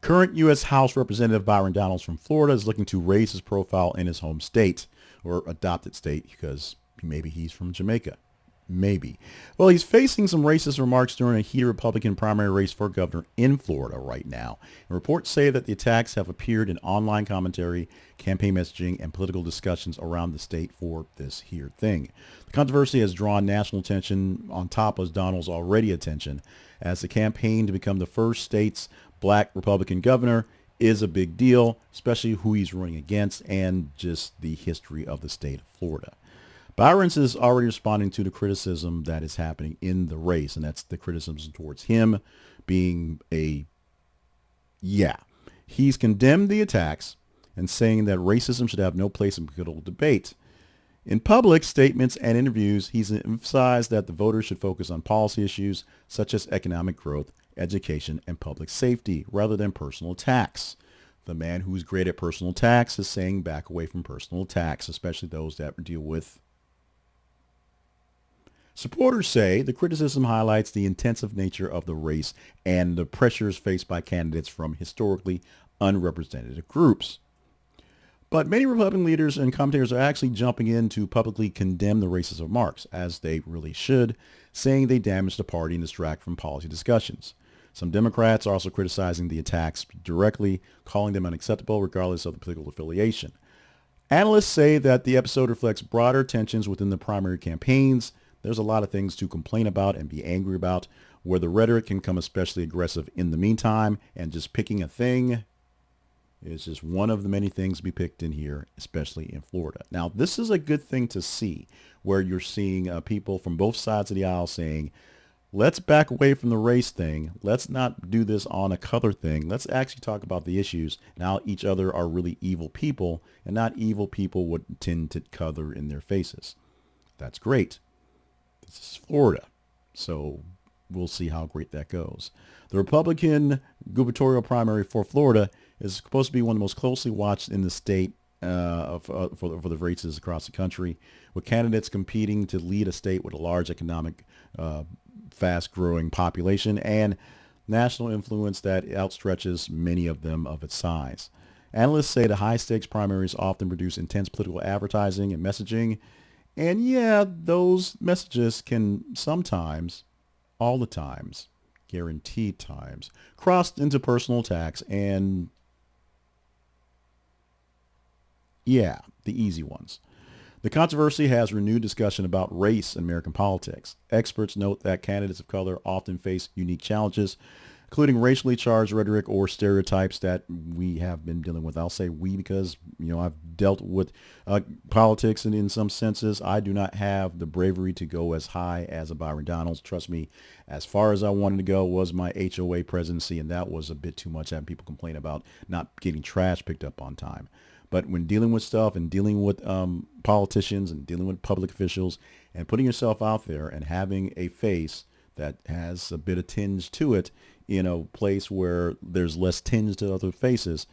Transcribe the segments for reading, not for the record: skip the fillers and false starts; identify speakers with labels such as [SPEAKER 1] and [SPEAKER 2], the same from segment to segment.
[SPEAKER 1] Current U.S. House Representative Byron Donalds from Florida is looking to raise his profile in his home state, or adopted state, because maybe he's from Jamaica. Maybe. Well, he's facing some racist remarks during a heated Republican primary race for governor in Florida right now. And reports say that the attacks have appeared in online commentary, campaign messaging, and political discussions around the state for this here thing. The controversy has drawn national attention on top of Donald's already attention, as the campaign to become the first state's black Republican governor is a big deal, especially who he's running against and just the history of the state of Florida. Byron's is already responding to the criticism that is happening in the race, and that's the criticisms towards him being he's condemned the attacks and saying that racism should have no place in political debate. In public statements and interviews, he's emphasized that the voters should focus on policy issues such as economic growth, education, and public safety rather than personal attacks. The man who's great at personal attacks is saying back away from personal attacks, especially those that deal with. Supporters say the criticism highlights the intensive nature of the race and the pressures faced by candidates from historically unrepresented groups. But many Republican leaders and commentators are actually jumping in to publicly condemn the racist remarks, as they really should, saying they damage the party and distract from policy discussions. Some Democrats are also criticizing the attacks directly, calling them unacceptable regardless of the political affiliation. Analysts say that the episode reflects broader tensions within the primary campaigns. There's a lot of things to complain about and be angry about, where the rhetoric can come especially aggressive in the meantime, and just picking a thing is just one of the many things to be picked in here, especially in Florida. Now, this is a good thing to see, where you're seeing people from both sides of the aisle saying, let's back away from the race thing. Let's not do this on a color thing. Let's actually talk about the issues and how each other are really evil people, and not evil people would tend to color in their faces. That's great. This is Florida, so we'll see how great that goes. The Republican gubernatorial primary for Florida is supposed to be one of the most closely watched in the state for the races across the country, with candidates competing to lead a state with a large economic, fast-growing population and national influence that outstretches many of them of its size. Analysts say the high-stakes primaries often produce intense political advertising and messaging. And yeah, those messages can sometimes, all the times, guaranteed times, cross into personal attacks and, the easy ones. The controversy has renewed discussion about race in American politics. Experts note that candidates of color often face unique challenges, including racially charged rhetoric or stereotypes that we have been dealing with. I'll say we because, I've dealt with politics, and in some senses, I do not have the bravery to go as high as a Byron Donalds. Trust me, as far as I wanted to go was my HOA presidency, and that was a bit too much, having people complain about not getting trash picked up on time. But when dealing with stuff and dealing with politicians and dealing with public officials and putting yourself out there and having a face that has a bit of tinge to it in a place where there's less tinge to other faces,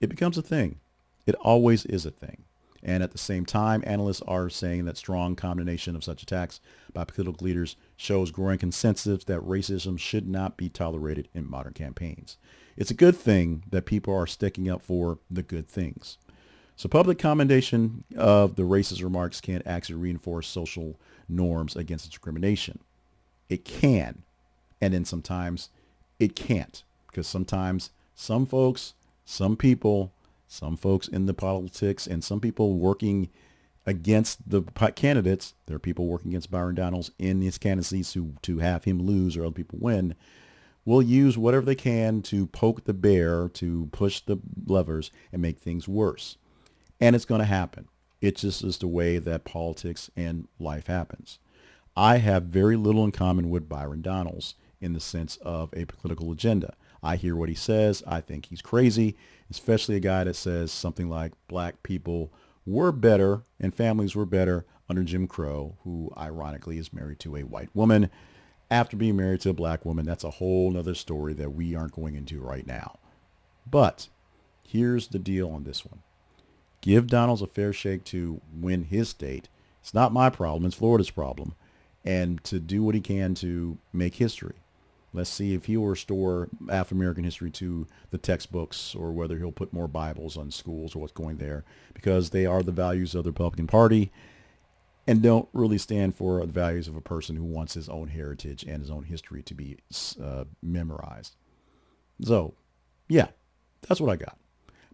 [SPEAKER 1] it becomes a thing. It always is a thing. And at the same time, analysts are saying that strong condemnation of such attacks by political leaders shows growing consensus that racism should not be tolerated in modern campaigns. It's a good thing that people are sticking up for the good things. So public commendation of the racist remarks can't actually reinforce social norms against discrimination. It can, and then sometimes it can't, because sometimes some folks, some folks in the politics, and some people working against the candidates, there are people working against Byron Donalds in his candidacies to have him lose or other people win, will use whatever they can to poke the bear, to push the levers and make things worse. And it's going to happen. It just is the way that politics and life happens. I have very little in common with Byron Donalds in the sense of a political agenda. I hear what he says. I think he's crazy, especially a guy that says something like black people were better and families were better under Jim Crow, who ironically is married to a white woman. After being married to a black woman, that's a whole nother story that we aren't going into right now. But here's the deal on this one. Give Donalds a fair shake to win his state. It's not my problem. It's Florida's problem. And to do what he can to make history. Let's see if he'll restore African American history to the textbooks, or whether he'll put more Bibles on schools, or what's going there, because they are the values of the Republican Party and don't really stand for the values of a person who wants his own heritage and his own history to be memorized. So, yeah, that's what I got.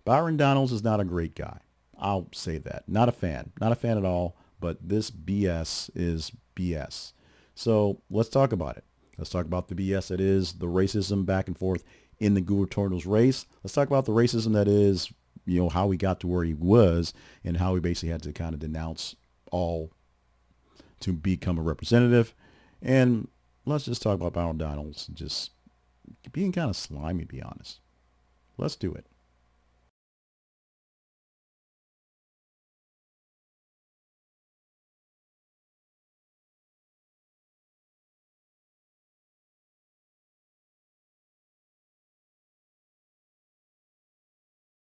[SPEAKER 1] Byron Donalds is not a great guy. I'll say that. Not a fan. Not a fan at all. But this BS is BS. So let's talk about it. Let's talk about the BS that is the racism back and forth in the gubernatorial race. Let's talk about the racism that is, how he got to where he was, and how he basically had to kind of denounce all to become a representative. And let's just talk about Byron Donalds just being kind of slimy, to be honest. Let's do it.